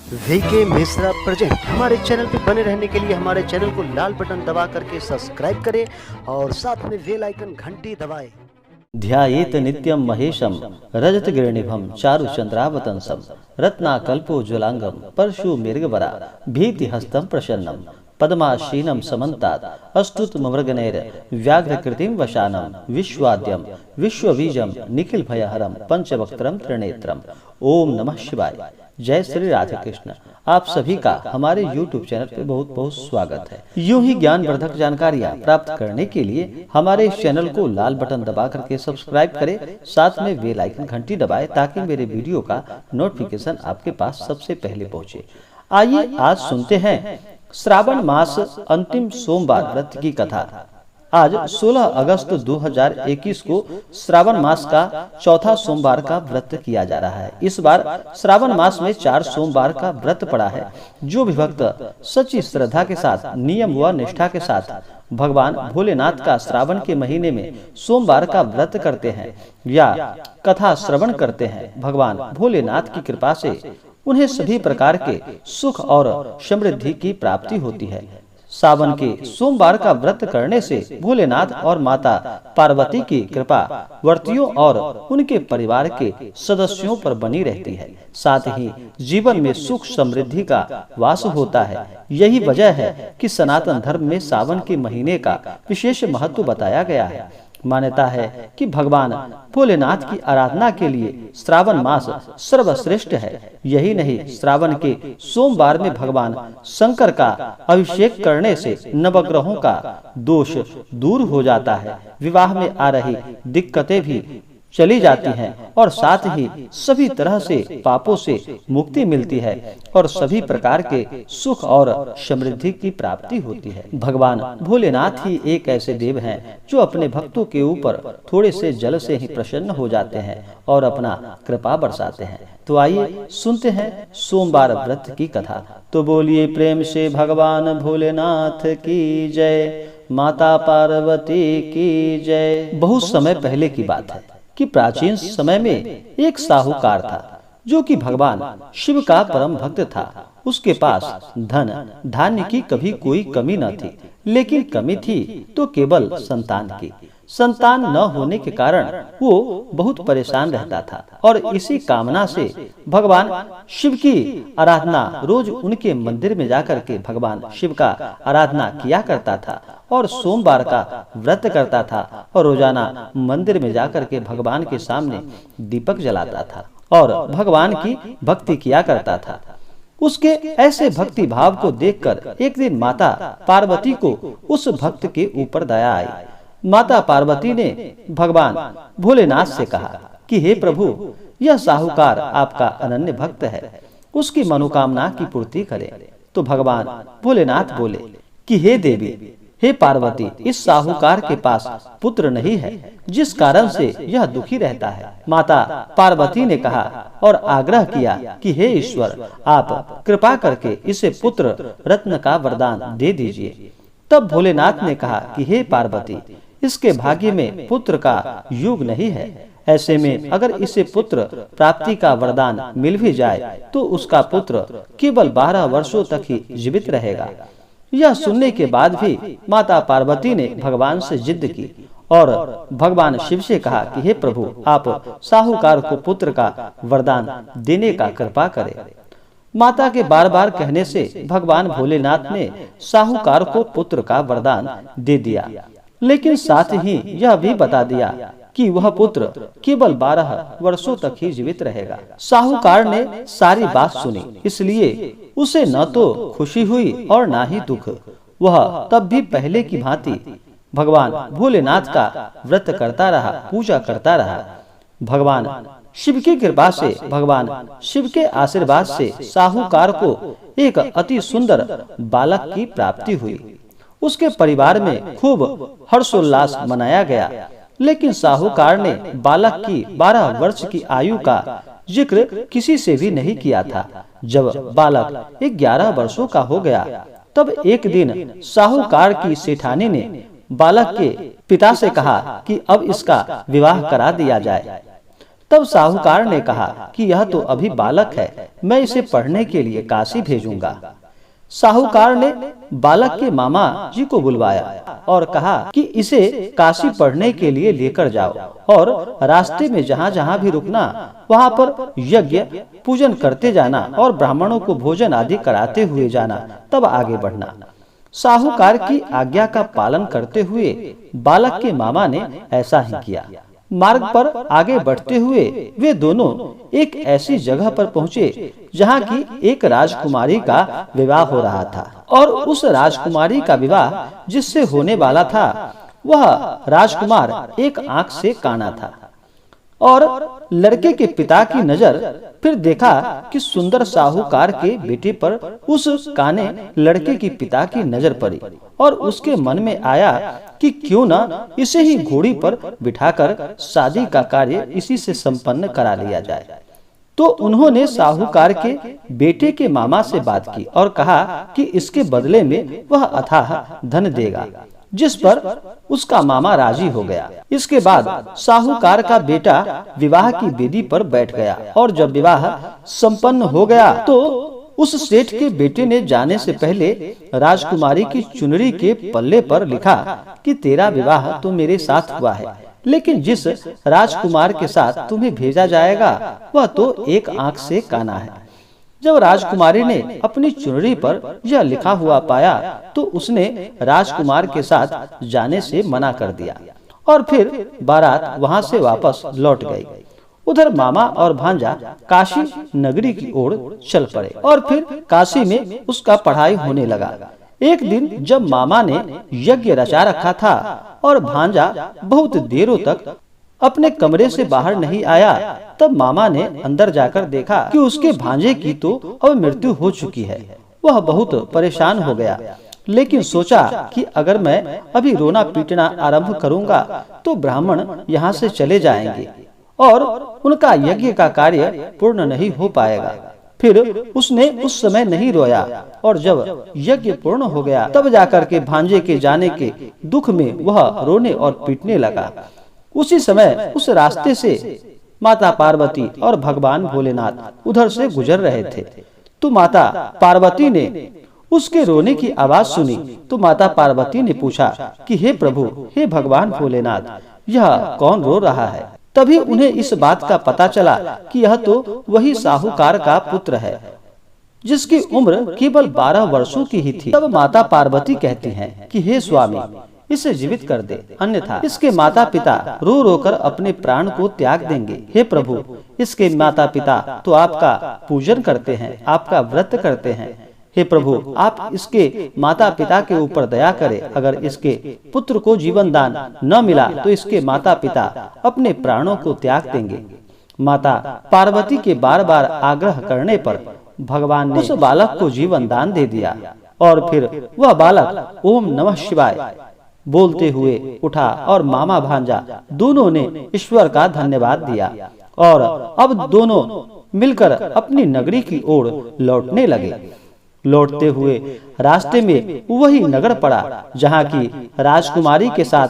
VK Mishra present. हमारे channel पे बने रहने के लिए हमारे चैनल को लाल बटन दबा करके सब्सक्राइब करें और साथ में बेल आइकन घंटी दबाएं। ध्यायेत नित्यं महेशं रजतगिरिनिभं चारुचन्द्रावतंसं रत्नाकल्पोज्ज्वलांगं परशुमेरुगवरा भीतिहस्तं प्रसन्नं पद्मासीनं समन्तात् अस्तुतमृगनैर्व्याघ्रकृतिं वशानं विश्वाद्यं विश्वबीजं निखिलभयहरं पंचवक्त्रं त्रिनेत्रम्। ओम नमः शिवाय। जय श्री राधे कृष्ण। आप सभी का हमारे YouTube चैनल पे बहुत बहुत स्वागत है। यूं ही ज्ञानवर्धक जानकारियाँ प्राप्त करने के लिए हमारे इस चैनल को लाल बटन दबा करके सब्सक्राइब करें, साथ में बेल आइकन घंटी दबाएं ताकि मेरे वीडियो का नोटिफिकेशन आपके पास सबसे पहले पहुंचे। आइए आज सुनते हैं श्रावण मास अंतिम सोमवार व्रत की कथा। आज 16 अगस्त 2021 को श्रावण मास का चौथा सोमवार का व्रत किया जा रहा है। इस बार श्रावण मास में 4 सोमवार का व्रत पड़ा है। जो भी भक्त सच्ची श्रद्धा के साथ, नियम व निष्ठा के साथ भगवान भोलेनाथ का श्रावण के महीने में सोमवार का व्रत करते हैं या कथा श्रवण करते हैं, भगवान भोलेनाथ की कृपा से उन्हें सभी प्रकार के सुख और समृद्धि की प्राप्ति होती है। सावन के सोमवार का व्रत करने से भोलेनाथ और माता पार्वती की कृपा व्रतियों और उनके परिवार के सदस्यों पर बनी रहती है। साथ ही जीवन में सुख समृद्धि का वास होता है। यही वजह है कि सनातन धर्म में सावन के महीने का विशेष महत्व बताया गया है। मान्यता है कि भगवान भोलेनाथ की आराधना के लिए श्रावण मास सर्वश्रेष्ठ है। यही नहीं, श्रावण के सोमवार में भगवान शंकर का अभिषेक करने से नवग्रहों का दोष दूर हो जाता है, विवाह में आ रही दिक्कतें भी चली जाती हैं और साथ ही सभी तरह से पापों से मुक्ति मिलती है और सभी प्रकार के सुख और समृद्धि की प्राप्ति होती है। भगवान भोलेनाथ ही एक ऐसे देव हैं जो अपने भक्तों के ऊपर थोड़े से जल से ही प्रसन्न हो जाते हैं और अपना कृपा बरसाते हैं। तो आइए सुनते हैं सोमवार व्रत की कथा। तो बोलिए प्रेम से भगवान भोलेनाथ की जय, माता पार्वती की जय। बहुत समय पहले की बात है कि प्राचीन समय में एक साहूकार था जो कि भगवान शिव का परम भक्त था। उसके पास धन धान्य की कभी कोई कमी न थी, लेकिन कमी थी तो केवल संतान की। संतान न होने के कारण वो बहुत परेशान रहता था और इसी कामना से भगवान शिव की आराधना रोज उनके मंदिर में जाकर के भगवान शिव का आराधना किया करता था और सोमवार का व्रत करता था और रोजाना मंदिर में जाकर के भगवान के सामने दीपक जलाता था और भगवान की भक्ति किया करता था। उसके ऐसे भक्ति भाव को देखकर एक दिन माता पार्वती को उस भक्त के ऊपर दया आई। माता पार्वती ने भगवान भोलेनाथ से कहा कि हे प्रभु, यह साहूकार आपका अनन्य भक्त है, उसकी मनोकामना की पूर्ति करें। तो भगवान भोलेनाथ बोले कि हे देवी, हे पार्वती, इस साहूकार के पास पुत्र नहीं है, जिस कारण से यह दुखी रहता है। माता पार्वती ने कहा और आग्रह किया कि हे ईश्वर, आप कृपा करके इसे पुत्र रत्न का वरदान दे दीजिए। तब भोलेनाथ ने कहा कि हे पार्वती, इसके भाग्य में पुत्र का योग नहीं है। ऐसे में अगर इसे पुत्र प्राप्ति का वरदान मिल भी जाए तो उसका पुत्र केवल 12 वर्षों तक ही जीवित रहेगा। यह सुनने के बाद भी माता पार्वती ने भगवान से जिद की और भगवान शिव से कहा कि हे प्रभु, आप साहूकार को पुत्र का वरदान देने का कृपा करें। माता के बार बार कहने से भगवान भोलेनाथ ने साहूकार को पुत्र का वरदान दे दिया, लेकिन साथ ही यह भी बता दिया कि वह पुत्र केवल 12 वर्षों तक ही जीवित रहेगा। साहूकार ने सारी बात सुनी, इसलिए उसे न तो खुशी हुई और न ही दुख। वह तब भी पहले की भांति भगवान भोलेनाथ का व्रत करता रहा, पूजा करता रहा। भगवान शिव की कृपा से, भगवान शिव के आशीर्वाद से साहूकार को एक अति सुंदर बालक की प्राप्ति हुई। उसके परिवार में खूब हर्षोल्लास मनाया गया, लेकिन साहूकार ने बालक की 12 वर्ष की आयु का जिक्र किसी से भी नहीं किया था। जब बालक 11 वर्षों का हो गया, तब एक दिन साहूकार की सेठानी ने बालक के पिता से कहा कि अब इसका विवाह करा दिया जाए। तब साहूकार ने कहा कि यह तो अभी बालक है, मैं इसे पढ़ने के लिए काशी भेजूंगा। साहूकार ने बालक के मामा जी को बुलवाया और कहा कि इसे काशी पढ़ने के लिए लेकर जाओ और रास्ते में जहाँ जहाँ भी रुकना वहाँ पर यज्ञ पूजन करते जाना और ब्राह्मणों को भोजन आदि कराते हुए जाना, तब आगे बढ़ना। साहूकार की आज्ञा का पालन करते हुए बालक के मामा ने ऐसा ही किया। मार्ग पर आगे बढ़ते हुए वे दोनों एक ऐसी जगह पर पहुँचे जहाँ की एक राजकुमारी का विवाह हो रहा था, और उस राजकुमारी का विवाह जिससे होने वाला था वह राजकुमार एक आंख से काना था। और लड़के के पिता की नजर फिर देखा कि सुंदर साहूकार के बेटे पर उस काने लड़के की पिता की नजर पड़ी, और उसके मन में आया कि क्यों न इसे ही घोड़ी पर बिठाकर शादी का कार्य इसी से संपन्न करा लिया जाए। तो उन्होंने साहूकार के बेटे के मामा से बात की और कहा कि इसके बदले में वह अथाह धन देगा, जिस पर उसका मामा राजी हो गया। इसके बाद साहूकार का बेटा विवाह की वेदी पर बैठ गया, और जब विवाह संपन्न हो गया तो उस सेठ के बेटे ने जाने से पहले राजकुमारी की चुनरी के पल्ले पर लिखा कि तेरा विवाह तो मेरे साथ हुआ है, लेकिन जिस राजकुमार के साथ तुम्हें भेजा जाएगा वह तो एक आंख से काना है। जब राजकुमारी ने अपनी चुनरी पर यह लिखा हुआ पाया तो उसने राजकुमार के साथ जाने से मना कर दिया, और फिर बारात वहां से वापस लौट गई। उधर मामा और भांजा काशी नगरी की ओर चल पड़े, और फिर काशी में उसका पढ़ाई होने लगा। एक दिन जब मामा ने यज्ञ रचा रखा था और भांजा बहुत देरों तक अपने कमरे से बाहर नहीं आया, तब मामा ने अंदर जाकर देखा कि उसके भांजे की तो अब मृत्यु हो चुकी है। वह बहुत परेशान हो गया, लेकिन सोचा कि अगर मैं अभी रोना पीटना आरंभ करूंगा तो ब्राह्मण यहाँ से चले जाएंगे और उनका यज्ञ का कार्य पूर्ण नहीं हो पाएगा। फिर उसने उस समय नहीं रोया, और जब यज्ञ पूर्ण हो गया तब जाकर के भांजे के जाने के दुख में वह रोने और पीटने लगा। उसी समय उस रास्ते से माता पार्वती और भगवान भोलेनाथ उधर से गुजर रहे थे। तो माता पार्वती ने उसके रोने की आवाज सुनी, तो माता पार्वती ने पूछा कि हे प्रभु, हे भगवान भोलेनाथ, यह कौन रो रहा है? तभी उन्हें इस बात का पता चला कि यह तो वही साहूकार का पुत्र है जिसकी उम्र केवल 12 वर्षों की ही थी। तब माता पार्वती कहती हैं कि हे स्वामी, इसे जीवित कर दे, अन्यथा इसके माता पिता रो रो कर अपने प्राण को त्याग देंगे। हे प्रभु, इसके माता पिता तो आपका पूजन करते हैं, आपका व्रत करते हैं। हे प्रभु, आप इसके माता पिता के ऊपर दया करें। अगर इसके पुत्र को जीवन दान न मिला तो इसके माता पिता अपने प्राणों को त्याग देंगे। माता पार्वती के बार बार आग्रह करने पर भगवान ने उस बालक को जीवन दान दे दिया, और फिर वह बालक ओम नमः शिवाय बोलते हुए उठा, और मामा भांजा दोनों ने ईश्वर का धन्यवाद दिया, और अब दोनों मिलकर अपनी नगरी की ओर लौटने लगे। लौटते हुए रास्ते में वही नगर पड़ा जहाँ की राजकुमारी के साथ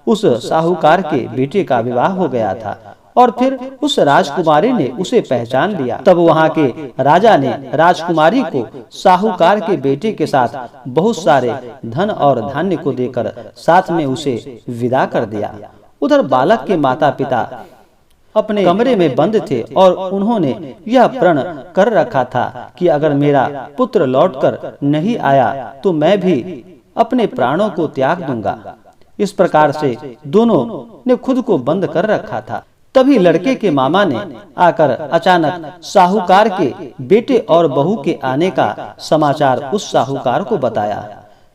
उस साहूकार के बेटे का विवाह हो गया था, और फिर उस राजकुमारी ने उसे पहचान लिया। तब वहाँ के राजा ने राजकुमारी को साहूकार के बेटे के साथ बहुत सारे धन और धान्य को देकर साथ में उसे विदा कर दिया। उधर बालक के माता पिता अपने कमरे में बंद थे, और उन्होंने यह प्रण कर रखा था कि अगर मेरा पुत्र लौटकर नहीं आया तो मैं भी अपने प्राणों को त्याग दूंगा। इस प्रकार से दोनों ने खुद को बंद कर रखा था। तभी लड़के के मामा ने आकर अचानक साहूकार के बेटे और बहू के आने का समाचार उस साहूकार को बताया।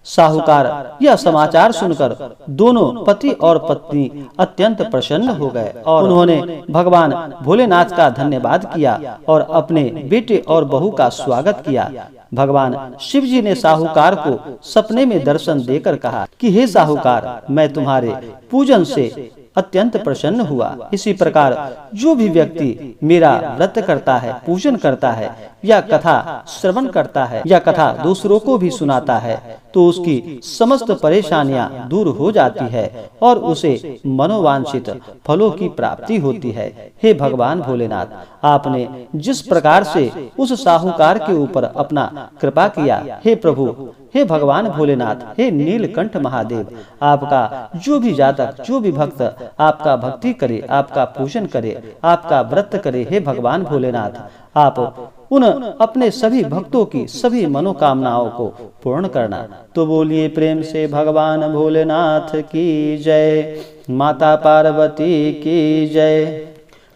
साहूकार यह समाचार सुनकर दोनों पति और पत्नी अत्यंत प्रसन्न हो गए, और उन्होंने भगवान भोलेनाथ का धन्यवाद किया और अपने बेटे और बहू का स्वागत किया। भगवान शिव जी ने साहूकार को सपने में दर्शन देकर कहा कि हे साहूकार, मैं तुम्हारे पूजन से अत्यंत प्रसन्न हुआ। इसी प्रकार जो भी व्यक्ति मेरा व्रत करता है, पूजन करता है या कथा श्रवण करता है या कथा दूसरों को भी सुनाता है तो उसकी समस्त परेशानियां दूर हो जाती है और उसे मनोवांछित फलों की प्राप्ति होती है। हे भगवान भोलेनाथ, आपने जिस प्रकार से उस साहूकार के ऊपर अपना कृपा किया, हे प्रभु, हे भगवान भोलेनाथ, हे नीलकंठ महादेव, आपका जो भी जातक, जो भी भक्त आपका भक्ति करे, आपका पूजन करे, आपका व्रत करे, हे भगवान भोलेनाथ, आप उन अपने सभी भक्तों की सभी मनोकामनाओं को पूर्ण करना। तो बोलिए प्रेम से भगवान भोलेनाथ की जय, माता पार्वती की जय।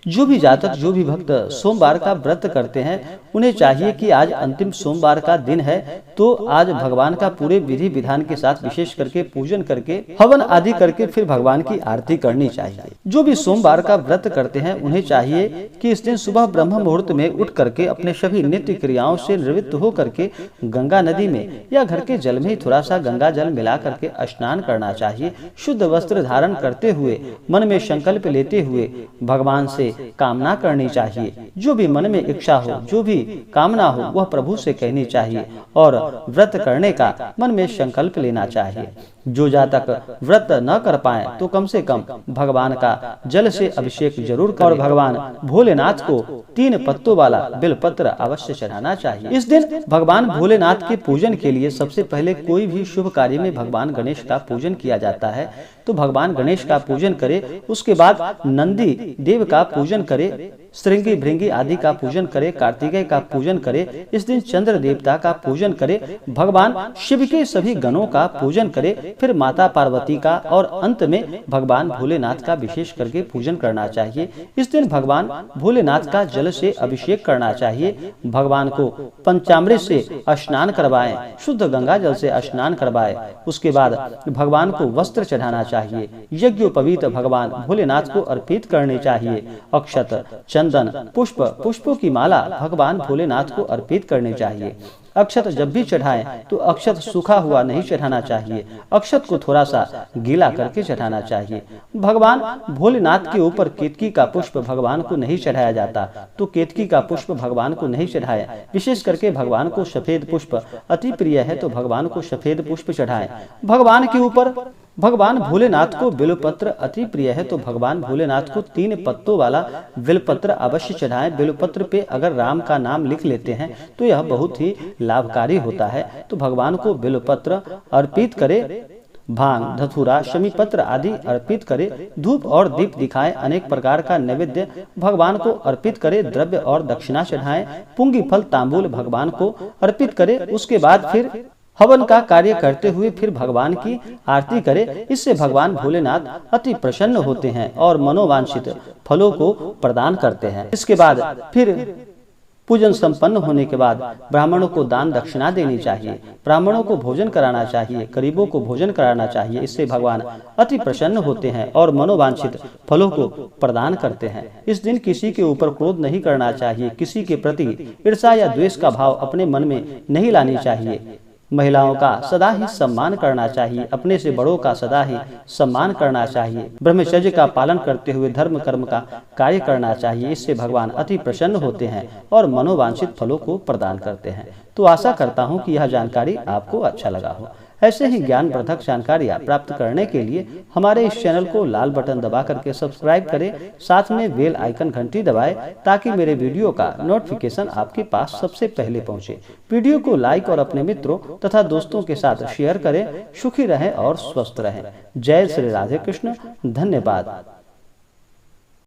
जो भी जातक, जो भी भक्त सोमवार का व्रत करते हैं उन्हें चाहिए कि आज अंतिम सोमवार का दिन है तो आज भगवान का पूरे विधि विधान के साथ विशेष करके पूजन करके हवन आदि करके फिर भगवान की आरती करनी चाहिए। जो भी सोमवार का व्रत करते हैं उन्हें चाहिए कि इस दिन सुबह ब्रह्म मुहूर्त में उठ करके अपने सभी नित्य क्रियाओं से निवृत्त हो करके गंगा नदी में या घर के जल में ही थोड़ा सा गंगा जल मिला करके स्नान करना चाहिए। शुद्ध वस्त्र धारण करते हुए मन में संकल्प लेते हुए भगवान से कामना करनी चाहिए। जो भी मन में इच्छा हो, जो भी कामना हो, वह प्रभु से कहनी चाहिए और व्रत करने का मन में संकल्प लेना चाहिए। जो जातक व्रत न कर पाए तो कम से कम भगवान का जल से अभिषेक जरूर करें और भगवान भोलेनाथ को 3 पत्तों वाला बेलपत्र अवश्य चढ़ाना चाहिए। इस दिन भगवान भोलेनाथ के पूजन के लिए सबसे पहले कोई भी शुभ कार्य में भगवान गणेश का पूजन किया जाता है तो भगवान गणेश का पूजन करे, उसके बाद नंदी देव का पूजन करे, श्रृंगी भृंगी आदि का पूजन करे, कार्तिकेय का पूजन करे, इस दिन चंद्र देवता का पूजन करे, भगवान शिव के सभी गणों का पूजन करे, फिर माता पार्वती का और अंत में भगवान भोलेनाथ का विशेष करके पूजन करना चाहिए। इस दिन भगवान भोलेनाथ का जल से अभिषेक करना चाहिए। भगवान को पंचामृत से स्नान करवाएं, शुद्ध गंगा जल से स्नान करवाएं, उसके बाद भगवान को वस्त्र चढ़ाना चाहिए। यज्ञोपवीत भगवान भोलेनाथ को अर्पित करने चाहिए। अक्षत, चंदन, पुष्पों की माला भगवान भोलेनाथ को अर्पित करनी चाहिए। अक्षत जब भी चढ़ाएं तो अक्षत सूखा हुआ नहीं चढ़ाना चाहिए, अक्षत को थोड़ा सा गीला करके चढ़ाना चाहिए। भगवान भोलेनाथ के ऊपर केतकी का पुष्प भगवान को नहीं चढ़ाया जाता तो केतकी का पुष्प भगवान को नहीं चढ़ाएं। विशेष करके भगवान को सफेद पुष्प अति प्रिय है तो भगवान को सफेद पुष्प चढ़ाएं। भगवान के ऊपर भगवान भोलेनाथ को बेलपत्र अति प्रिय है तो भगवान भोलेनाथ को 3 पत्तों वाला बेलपत्र अवश्य चढ़ाएं। बेलपत्र पे अगर राम का नाम लिख लेते हैं तो यह बहुत ही लाभकारी होता है। तो भगवान को बेलपत्र अर्पित करे, भांग, धतूरा, शमी पत्र आदि अर्पित करे, धूप और दीप दिखाएं, अनेक प्रकार का नैवेद्य भगवान को अर्पित करे, द्रव्य और दक्षिणा चढ़ाएं, पुंगी फल तांबूल भगवान को अर्पित करे। उसके बाद फिर हवन का कार्य करते हुए फिर भगवान की आरती करे। इससे भगवान भोलेनाथ अति प्रसन्न होते हैं और मनोवांछित फलों को प्रदान करते हैं। इसके बाद फिर पूजन संपन्न होने के बाद ब्राह्मणों को दान दक्षिणा देनी चाहिए, ब्राह्मणों को भोजन कराना चाहिए, गरीबों को भोजन कराना चाहिए। इससे भगवान अति प्रसन्न होते हैं और मनोवांछित फलों को प्रदान करते हैं। इस दिन किसी के ऊपर क्रोध नहीं करना चाहिए, किसी के प्रति ईर्ष्या या द्वेष का भाव अपने मन में नहीं लानी चाहिए। महिलाओं का सदा ही सम्मान करना चाहिए, अपने से बड़ों का सदा ही सम्मान करना चाहिए। ब्रह्मचर्य का पालन करते हुए धर्म कर्म का कार्य करना चाहिए। इससे भगवान अति प्रसन्न होते हैं और मनोवांछित फलों को प्रदान करते हैं। तो आशा करता हूँ कि यह जानकारी आपको अच्छा लगा हो। ऐसे ही ज्ञानवर्धक जानकारियाँ प्राप्त करने के लिए हमारे इस चैनल को लाल बटन दबा करके सब्सक्राइब करें, साथ में बेल आइकन घंटी दबाएं ताकि मेरे वीडियो का नोटिफिकेशन आपके पास सबसे पहले पहुंचे। वीडियो को लाइक और अपने मित्रों तथा दोस्तों के साथ शेयर करें। सुखी रहें और स्वस्थ रहें। जय श्री राधे कृष्ण। धन्यवाद।